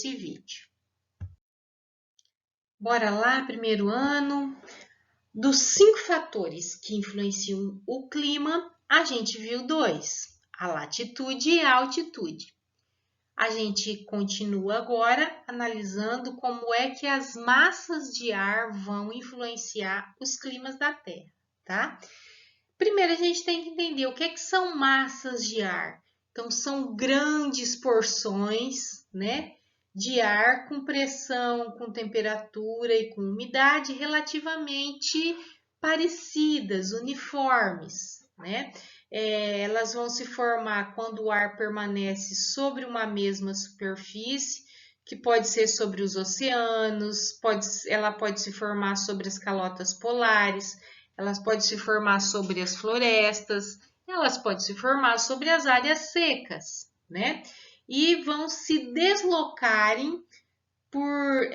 desse vídeo. Bora lá, primeiro ano. Dos 5 fatores que influenciam o clima, a gente viu 2, a latitude e a altitude. A gente continua agora analisando como é que as massas de ar vão influenciar os climas da Terra, tá? Primeiro, a gente tem que entender o que é que são massas de ar. Então, são grandes porções, né, de ar com pressão, com temperatura e com umidade relativamente parecidas, uniformes, né? Elas vão se formar quando o ar permanece sobre uma mesma superfície, que pode ser sobre os oceanos, ela pode se formar sobre as calotas polares, elas podem se formar sobre as florestas, elas podem se formar sobre as áreas secas, né? E vão se deslocarem por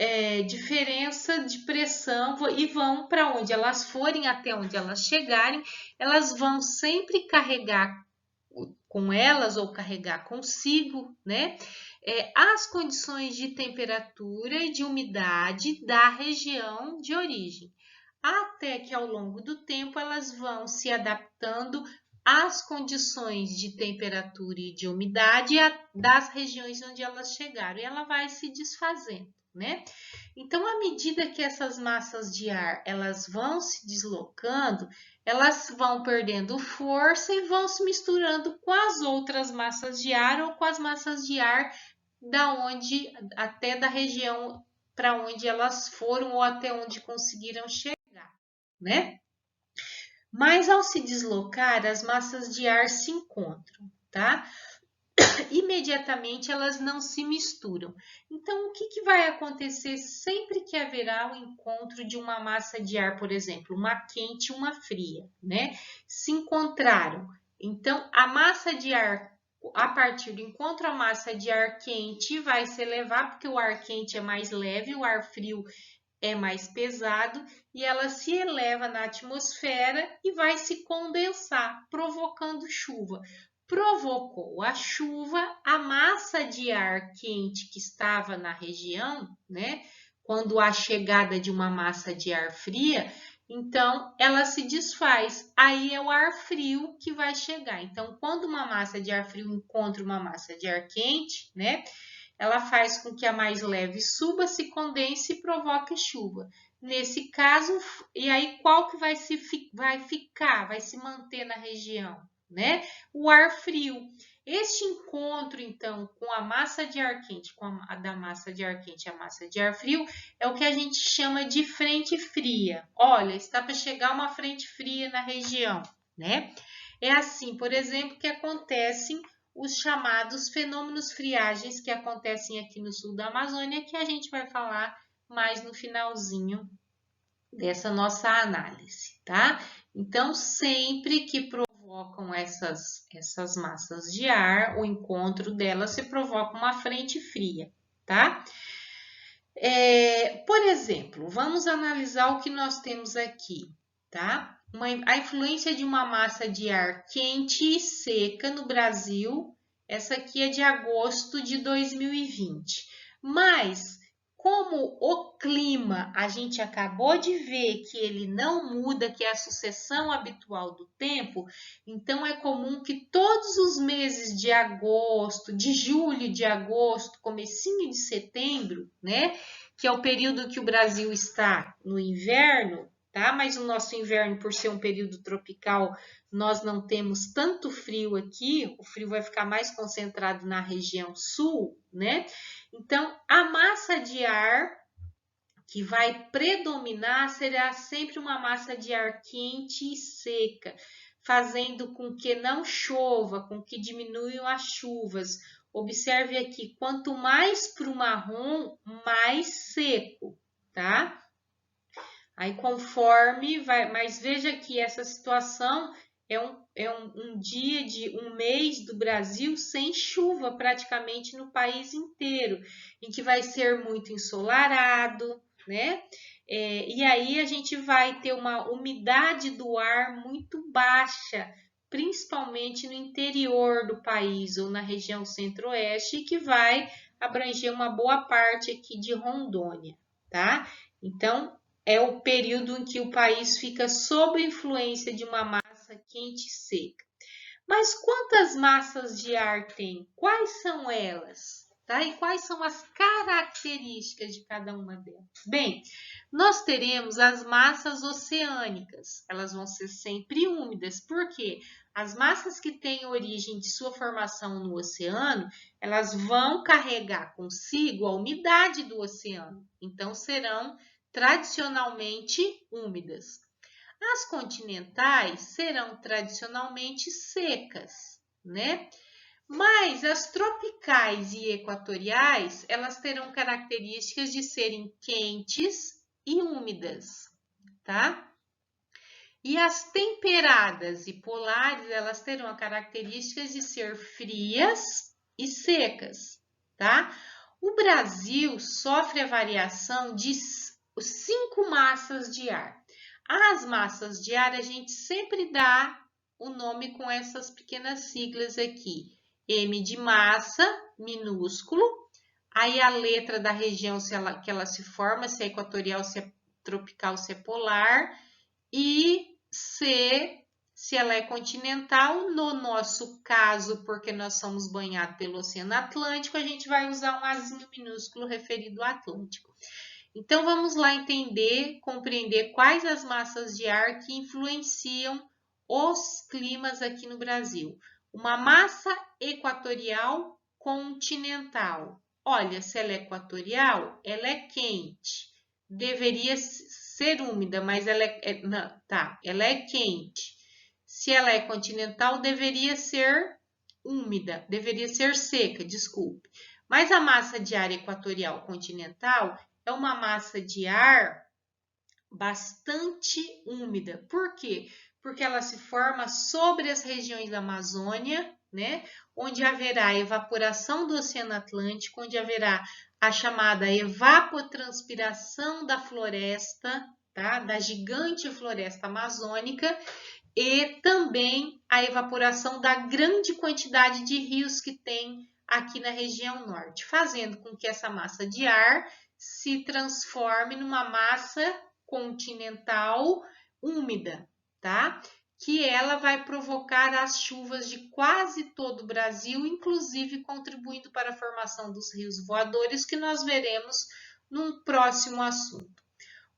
diferença de pressão e vão para onde elas forem, até onde elas chegarem, elas vão sempre carregar com elas ou carregar consigo, né? As condições de temperatura e de umidade da região de origem, até que ao longo do tempo elas vão se adaptando às condições de temperatura e de umidade das regiões onde elas chegaram, e ela vai se desfazendo, né? Então, à medida que essas massas de ar elas vão se deslocando, elas vão perdendo força e vão se misturando com as outras massas de ar ou com as massas de ar até da região para onde elas foram ou até onde conseguiram chegar, né? Mas ao se deslocar, as massas de ar se encontram, tá? Imediatamente elas não se misturam. Então, o que vai acontecer sempre que haverá o encontro de uma massa de ar, por exemplo, uma quente e uma fria, né? Se encontraram. Então, a massa de ar, a partir do encontro, a massa de ar quente vai se elevar, porque o ar quente é mais leve, o ar frio é mais pesado, e ela se eleva na atmosfera e vai se condensar, provocando chuva. Provocou a chuva, a massa de ar quente que estava na região, né? Quando há chegada de uma massa de ar fria, então ela se desfaz. Aí é o ar frio que vai chegar. Então, quando uma massa de ar frio encontra uma massa de ar quente, né? Ela faz com que a mais leve suba, se condense e provoque chuva. Nesse caso, e aí qual que vai se manter na região, né? O ar frio. Este encontro, então, com a massa de ar quente, da massa de ar quente e a massa de ar frio, é o que a gente chama de frente fria. Olha, está para chegar uma frente fria na região, né? É assim, por exemplo, que acontecem os chamados fenômenos friagens que acontecem aqui no sul da Amazônia, que a gente vai falar mais no finalzinho dessa nossa análise, tá? Então, sempre que provocam essas massas de ar, o encontro delas se provoca uma frente fria, tá? Por exemplo, vamos analisar o que nós temos aqui, tá? A influência de uma massa de ar quente e seca no Brasil. Essa aqui é de agosto de 2020. Mas, como o clima, a gente acabou de ver que ele não muda, que é a sucessão habitual do tempo, então é comum que todos os meses de agosto, de julho, de agosto, comecinho de setembro, né? Que é o período que o Brasil está no inverno, tá? Mas o nosso inverno, por ser um período tropical, nós não temos tanto frio aqui, o frio vai ficar mais concentrado na região sul, né? Então, a massa de ar que vai predominar será sempre uma massa de ar quente e seca, fazendo com que não chova, com que diminuam as chuvas. Observe aqui, quanto mais para o marrom, mais seco, tá? Aí conforme vai, mas veja que essa situação é um dia de um mês do Brasil sem chuva praticamente no país inteiro, em que vai ser muito ensolarado, né? E aí a gente vai ter uma umidade do ar muito baixa, principalmente no interior do país ou na região centro-oeste, que vai abranger uma boa parte aqui de Rondônia, tá? Então, é o período em que o país fica sob influência de uma massa quente e seca. Mas quantas massas de ar tem? Quais são elas? Tá? E quais são as características de cada uma delas? Bem, nós teremos as massas oceânicas. Elas vão ser sempre úmidas. Por quê? As massas que têm origem de sua formação no oceano, elas vão carregar consigo a umidade do oceano. Então, serão tradicionalmente úmidas. As continentais serão tradicionalmente secas, né? Mas as tropicais e equatoriais, elas terão características de serem quentes e úmidas, tá? E as temperadas e polares, elas terão a características de ser frias e secas, tá? O Brasil sofre a variação de 5 massas de ar. As massas de ar, a gente sempre dá o nome com essas pequenas siglas aqui. M de massa, minúsculo. Aí a letra da região que ela se forma, se é equatorial, se é tropical, se é polar. E C, se ela é continental. No nosso caso, porque nós somos banhados pelo Oceano Atlântico, a gente vai usar um Azinho minúsculo referido ao Atlântico. Então, vamos lá entender, compreender quais as massas de ar que influenciam os climas aqui no Brasil. Uma massa equatorial continental. Olha, se ela é equatorial, ela é quente. Deveria ser úmida, mas ela ela é quente. Se ela é continental, deveria ser úmida, deveria ser seca, desculpe. Mas a massa de ar equatorial continental é uma massa de ar bastante úmida. Por quê? Porque ela se forma sobre as regiões da Amazônia, né? Onde haverá evaporação do Oceano Atlântico, onde haverá a chamada evapotranspiração da floresta, tá? Da gigante floresta amazônica, e também a evaporação da grande quantidade de rios que tem aqui na região norte, fazendo com que essa massa de ar se transforme numa massa continental úmida, tá? Que ela vai provocar as chuvas de quase todo o Brasil, inclusive contribuindo para a formação dos rios voadores, que nós veremos num próximo assunto.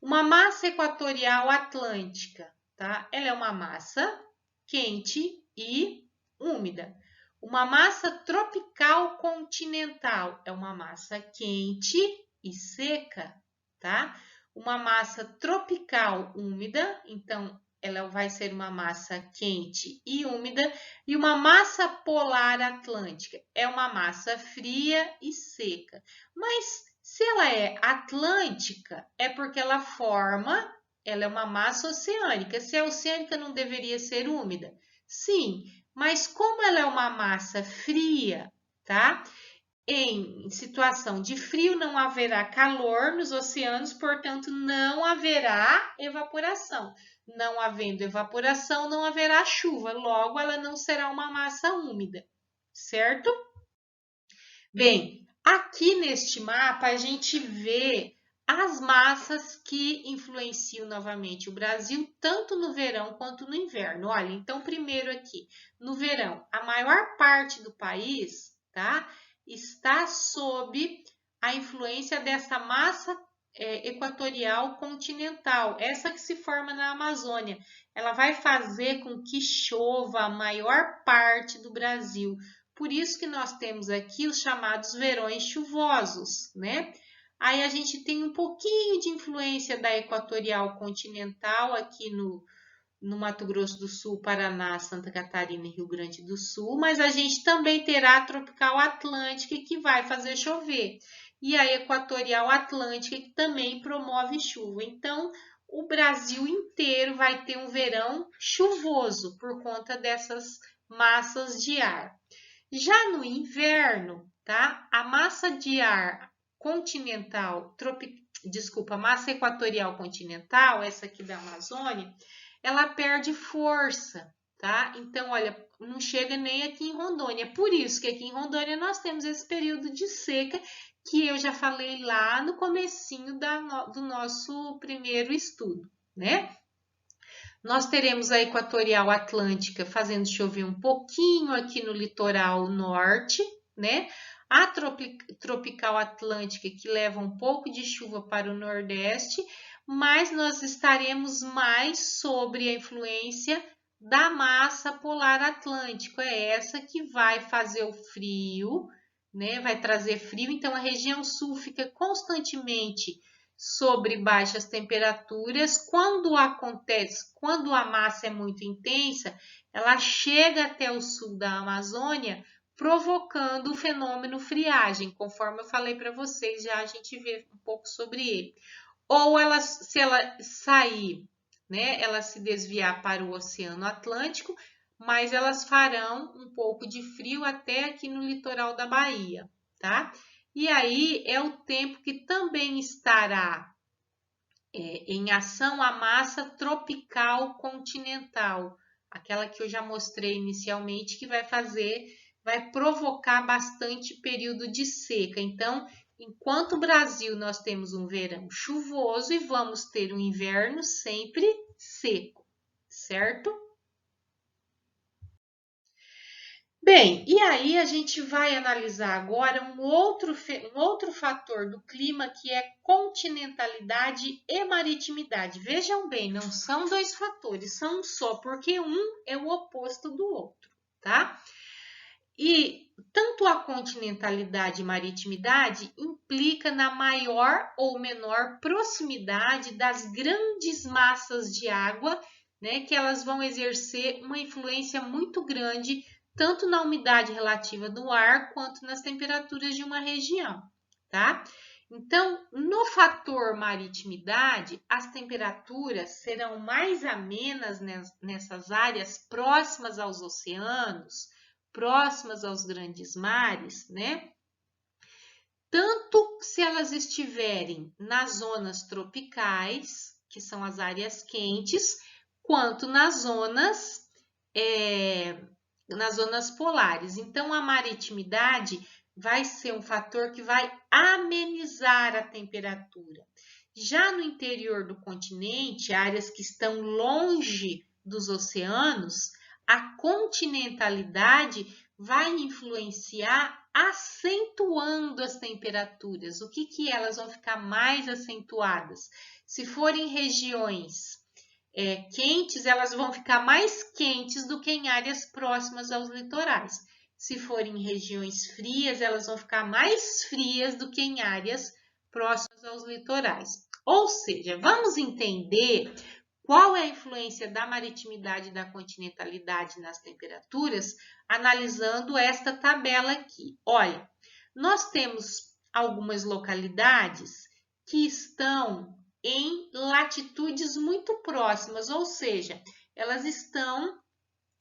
Uma massa equatorial atlântica, tá? Ela é uma massa quente e úmida. Uma massa tropical continental é uma massa quente e seca, tá? Uma massa tropical úmida, então ela vai ser uma massa quente e úmida, e uma massa polar atlântica é uma massa fria e seca. Mas se ela é atlântica, é porque ela é uma massa oceânica. Se é oceânica, não deveria ser úmida? Sim, mas como ela é uma massa fria, tá? Em situação de frio, não haverá calor nos oceanos, portanto, não haverá evaporação. Não havendo evaporação, não haverá chuva. Logo, ela não será uma massa úmida, certo? Bem, aqui neste mapa, a gente vê as massas que influenciam novamente o Brasil, tanto no verão quanto no inverno. Olha, então, primeiro aqui, no verão, a maior parte do país, tá? Está sob a influência dessa massa equatorial continental, essa que se forma na Amazônia. Ela vai fazer com que chova a maior parte do Brasil. Por isso que nós temos aqui os chamados verões chuvosos, né? Aí a gente tem um pouquinho de influência da equatorial continental aqui no Mato Grosso do Sul, Paraná, Santa Catarina e Rio Grande do Sul, mas a gente também terá a tropical atlântica que vai fazer chover, e a equatorial atlântica que também promove chuva. Então, o Brasil inteiro vai ter um verão chuvoso por conta dessas massas de ar. Já no inverno, tá? A massa de ar continental, massa equatorial continental, essa aqui da Amazônia, ela perde força, tá? Então, olha, não chega nem aqui em Rondônia. Por isso que aqui em Rondônia nós temos esse período de seca que eu já falei lá no comecinho do nosso primeiro estudo, né? Nós teremos a equatorial atlântica fazendo chover um pouquinho aqui no litoral norte, né? A tropical atlântica que leva um pouco de chuva para o nordeste, mas nós estaremos mais sobre a influência da massa polar atlântico. É essa que vai fazer o frio, né? Vai trazer frio, então a região sul fica constantemente sobre baixas temperaturas. Quando a massa é muito intensa, ela chega até o sul da Amazônia, provocando o fenômeno friagem, conforme eu falei para vocês, já a gente vê um pouco sobre ele. Ou ela, se ela sair, né, ela se desviar para o Oceano Atlântico, mas elas farão um pouco de frio até aqui no litoral da Bahia, tá? E aí é o tempo que também estará em ação a massa tropical continental, aquela que eu já mostrei inicialmente, que vai provocar bastante período de seca. Então, enquanto o Brasil nós temos um verão chuvoso e vamos ter um inverno sempre seco, certo? Bem, e aí a gente vai analisar agora um outro fator do clima que é continentalidade e maritimidade. Vejam bem, não são dois fatores, são um só, porque um é o oposto do outro, tá? E tanto a continentalidade e maritimidade implica na maior ou menor proximidade das grandes massas de água, né, que elas vão exercer uma influência muito grande tanto na umidade relativa do ar quanto nas temperaturas de uma região, tá? Então, no fator maritimidade, as temperaturas serão mais amenas nessas áreas próximas aos oceanos, próximas aos grandes mares, né? Tanto se elas estiverem nas zonas tropicais, que são as áreas quentes, quanto nas zonas polares. Então, a maritimidade vai ser um fator que vai amenizar a temperatura. Já no interior do continente, áreas que estão longe dos oceanos, a continentalidade vai influenciar acentuando as temperaturas. O que elas vão ficar mais acentuadas? Se forem regiões quentes, elas vão ficar mais quentes do que em áreas próximas aos litorais. Se forem regiões frias, elas vão ficar mais frias do que em áreas próximas aos litorais. Ou seja, vamos entender qual é a influência da maritimidade e da continentalidade nas temperaturas, analisando esta tabela aqui. Olha, nós temos algumas localidades que estão em latitudes muito próximas, ou seja, elas estão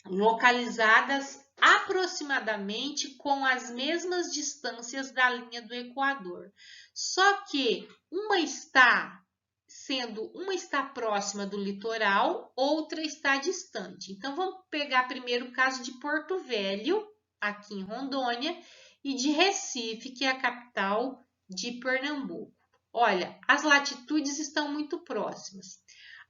localizadas aproximadamente com as mesmas distâncias da linha do Equador. Só que uma está próxima do litoral, outra está distante. Então vamos pegar primeiro o caso de Porto Velho, aqui em Rondônia, e de Recife, que é a capital de Pernambuco. Olha, as latitudes estão muito próximas.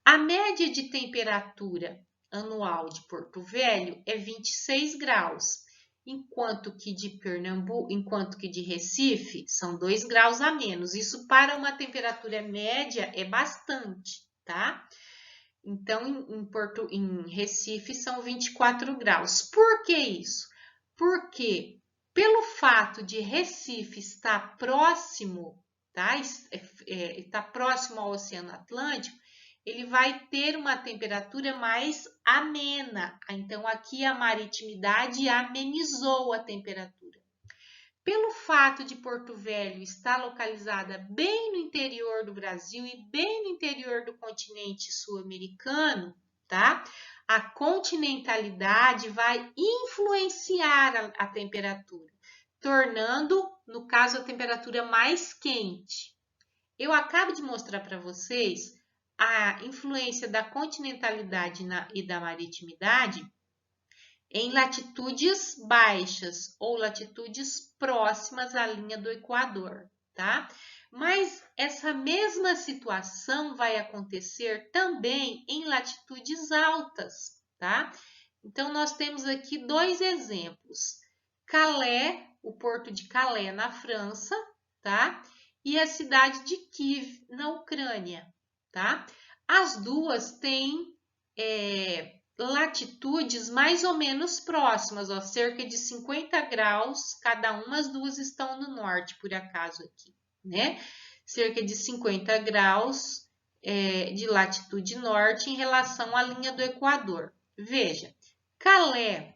A média de temperatura anual de Porto Velho é 26 graus, enquanto que de Recife são 2 graus a menos. Isso para uma temperatura média é bastante, tá? Então, em Recife são 24 graus. Por que isso? Porque pelo fato de Recife estar próximo, tá? Está próximo ao Oceano Atlântico, ele vai ter uma temperatura mais amena. Então, aqui a maritimidade amenizou a temperatura. Pelo fato de Porto Velho estar localizada bem no interior do Brasil e bem no interior do continente sul-americano, tá? A continentalidade vai influenciar a temperatura, tornando, no caso, a temperatura mais quente. Eu acabo de mostrar para vocês a influência da continentalidade e da maritimidade em latitudes baixas ou latitudes próximas à linha do Equador, tá? Mas essa mesma situação vai acontecer também em latitudes altas, tá? Então, nós temos aqui dois exemplos. Calais, o porto de Calais, na França, tá? E a cidade de Kiev, na Ucrânia, tá? As duas têm latitudes mais ou menos próximas, ó, cerca de 50 graus cada uma, as duas estão no norte, por acaso aqui, né? Cerca de 50 graus de latitude norte em relação à linha do Equador. Veja, Calais,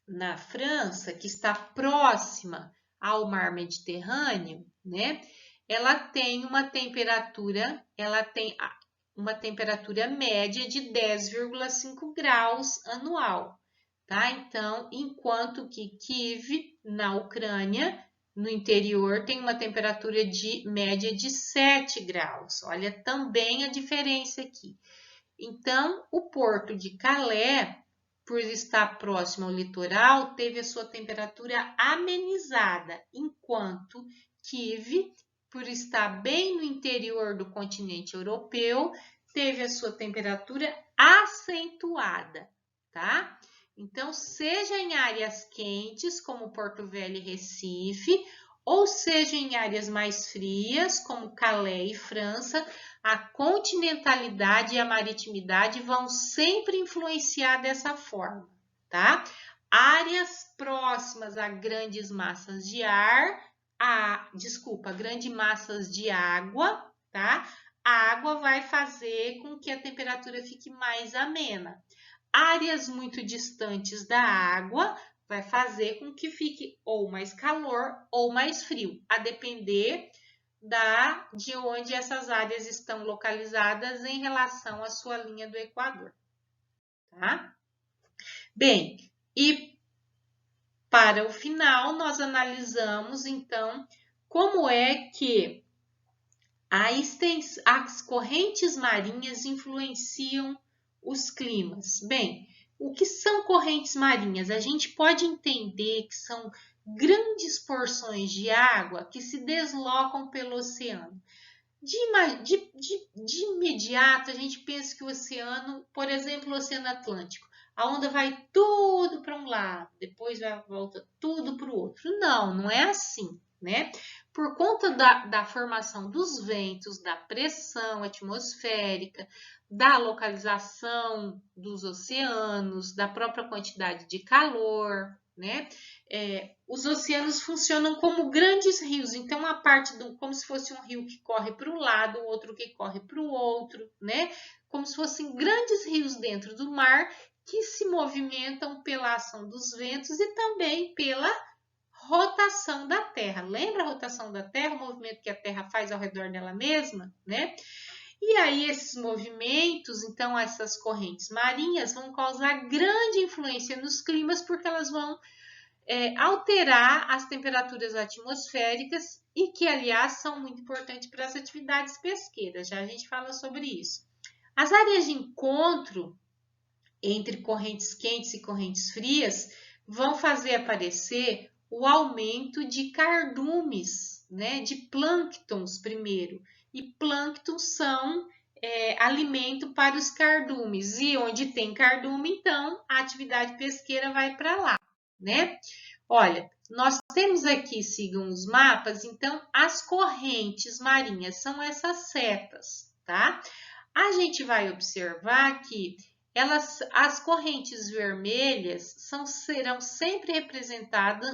na França, que está próxima ao mar Mediterrâneo, né? Ela tem uma temperatura média de 10,5 graus anual, tá? Então, enquanto que Kiev, na Ucrânia, no interior, tem uma temperatura média de 7 graus. Olha também a diferença aqui. Então, o porto de Calais, por estar próximo ao litoral, teve a sua temperatura amenizada, enquanto Kiev, por estar bem no interior do continente europeu, teve a sua temperatura acentuada, tá? Então, seja em áreas quentes, como Porto Velho e Recife, ou seja em áreas mais frias, como Calais e França, a continentalidade e a maritimidade vão sempre influenciar dessa forma, tá? Áreas próximas a grandes massas de grandes massas de água, tá? A água vai fazer com que a temperatura fique mais amena. Áreas muito distantes da água vai fazer com que fique ou mais calor ou mais frio, a depender de onde essas áreas estão localizadas em relação à sua linha do Equador, tá? Bem, e para o final, nós analisamos, então, como é que as correntes marinhas influenciam os climas. Bem, o que são correntes marinhas? A gente pode entender que são grandes porções de água que se deslocam pelo oceano. De imediato, a gente pensa que o oceano, por exemplo, o Oceano Atlântico, a onda vai tudo para um lado, depois volta tudo para o outro. Não, não é assim, né? Por conta da formação dos ventos, da pressão atmosférica, da localização dos oceanos, da própria quantidade de calor, né? Os oceanos funcionam como grandes rios, então a parte como se fosse um rio que corre para um lado, o outro que corre para o outro, né? Como se fossem grandes rios dentro do mar que se movimentam pela ação dos ventos e também pela rotação da Terra. Lembra a rotação da Terra, o movimento que a Terra faz ao redor dela mesma, né? E aí esses movimentos, então essas correntes marinhas vão causar grande influência nos climas porque elas vão alterar as temperaturas atmosféricas e que, aliás, são muito importantes para as atividades pesqueiras. Já a gente fala sobre isso. As áreas de encontro entre correntes quentes e correntes frias vão fazer aparecer o aumento de cardumes, né, de plânctons primeiro. E plânctons são alimento para os cardumes. E onde tem cardume, então, a atividade pesqueira vai para lá, né? Olha, nós temos aqui, sigam os mapas, então, as correntes marinhas são essas setas, tá? A gente vai observar que as correntes vermelhas estarão sempre representando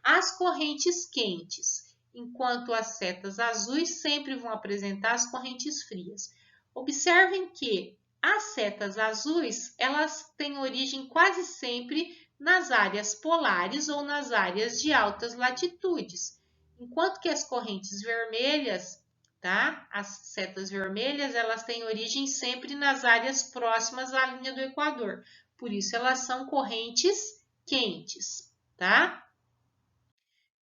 as correntes quentes, enquanto as setas azuis sempre vão apresentar as correntes frias. Observem que as setas azuis, elas têm origem quase sempre nas áreas polares ou nas áreas de altas latitudes, enquanto que as correntes vermelhas, tá? As setas vermelhas, elas têm origem sempre nas áreas próximas à linha do Equador. Por isso, elas são correntes quentes, tá?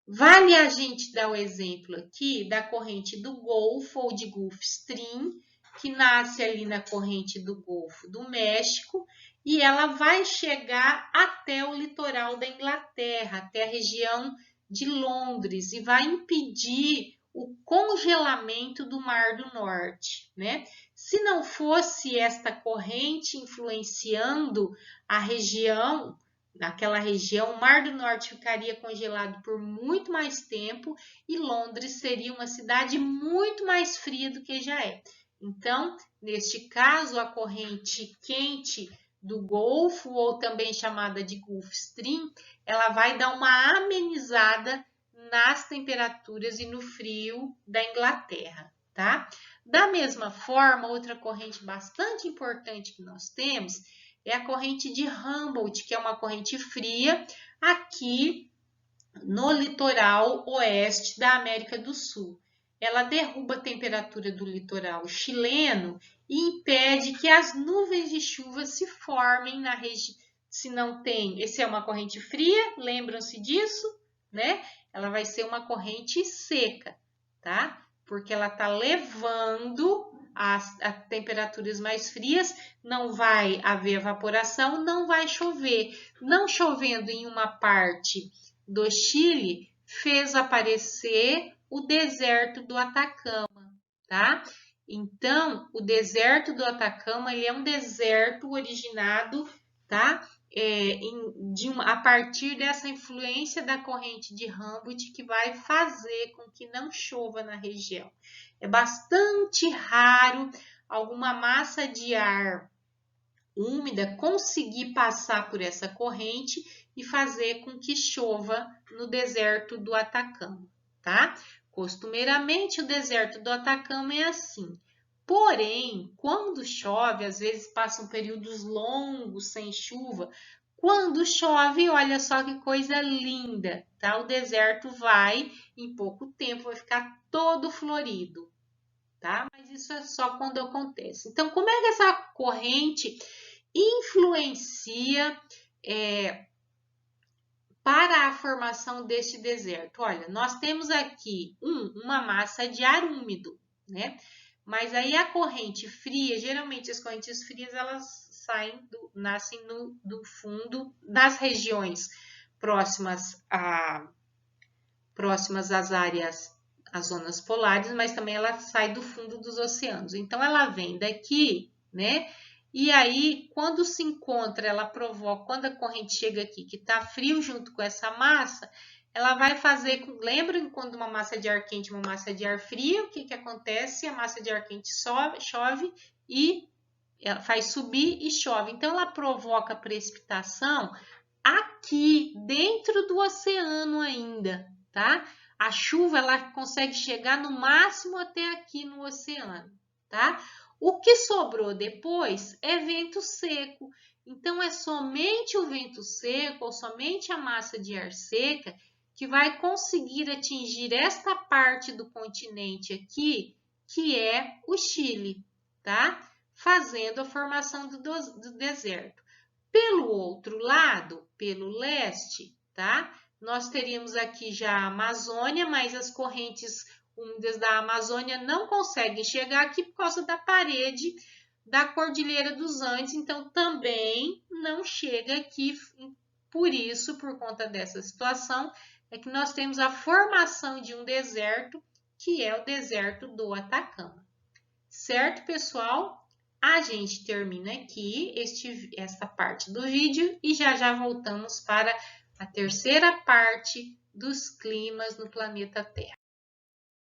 Vale a gente dar o exemplo aqui da corrente do Golfo ou de Gulf Stream, que nasce ali na corrente do Golfo do México e ela vai chegar até o litoral da Inglaterra, até a região de Londres, e vai impedir o congelamento do Mar do Norte, né? Se não fosse esta corrente influenciando a região, naquela região, o Mar do Norte ficaria congelado por muito mais tempo e Londres seria uma cidade muito mais fria do que já é. Então, neste caso, a corrente quente do Golfo, ou também chamada de Gulf Stream, ela vai dar uma amenizada nas temperaturas e no frio da Inglaterra, tá? Da mesma forma, outra corrente bastante importante que nós temos é a corrente de Humboldt, que é uma corrente fria aqui no litoral oeste da América do Sul. Ela derruba a temperatura do litoral chileno e impede que as nuvens de chuva se formem na região. Se não tem, essa é uma corrente fria, lembram-se disso, né? Ela vai ser uma corrente seca, tá? Porque ela está levando as temperaturas mais frias, não vai haver evaporação, não vai chover. Não chovendo em uma parte do Chile, fez aparecer o deserto do Atacama, tá? Então, o deserto do Atacama, ele é um deserto originado, tá? A partir dessa influência da corrente de Humboldt, que vai fazer com que não chova na região. É bastante raro alguma massa de ar úmida conseguir passar por essa corrente e fazer com que chova no deserto do Atacama, tá? Costumeiramente, o deserto do Atacama é assim. Porém, quando chove, às vezes passam períodos longos sem chuva. Quando chove, olha só que coisa linda, tá? O deserto vai, em pouco tempo, vai ficar todo florido, tá? Mas isso é só quando acontece. Então, como é que essa corrente influencia para a formação deste deserto? Olha, nós temos aqui uma massa de ar úmido, né? Mas aí a corrente fria, geralmente as correntes frias, elas nascem do fundo das regiões próximas às áreas, às zonas polares, mas também ela sai do fundo dos oceanos. Então, ela vem daqui, né? E aí, quando se encontra, ela provoca, quando a corrente chega aqui, que está frio junto com essa massa, ela vai fazer, lembram quando uma massa de ar quente e uma massa de ar fria, o que acontece? A massa de ar quente chove e ela faz subir e chove. Então, ela provoca precipitação aqui dentro do oceano ainda, tá? A chuva, ela consegue chegar no máximo até aqui no oceano, tá? O que sobrou depois é vento seco. Então, é somente o vento seco ou somente a massa de ar seca que vai conseguir atingir esta parte do continente aqui, que é o Chile, tá? Fazendo a formação do deserto. Pelo outro lado, pelo leste, tá? Nós teríamos aqui já a Amazônia, mas as correntes úmidas da Amazônia não conseguem chegar aqui por causa da parede da Cordilheira dos Andes, então também não chega aqui. Por isso, por conta dessa situação, é que nós temos a formação de um deserto, que é o deserto do Atacama. Certo, pessoal? A gente termina aqui esta parte do vídeo e já voltamos para a terceira parte dos climas no planeta Terra.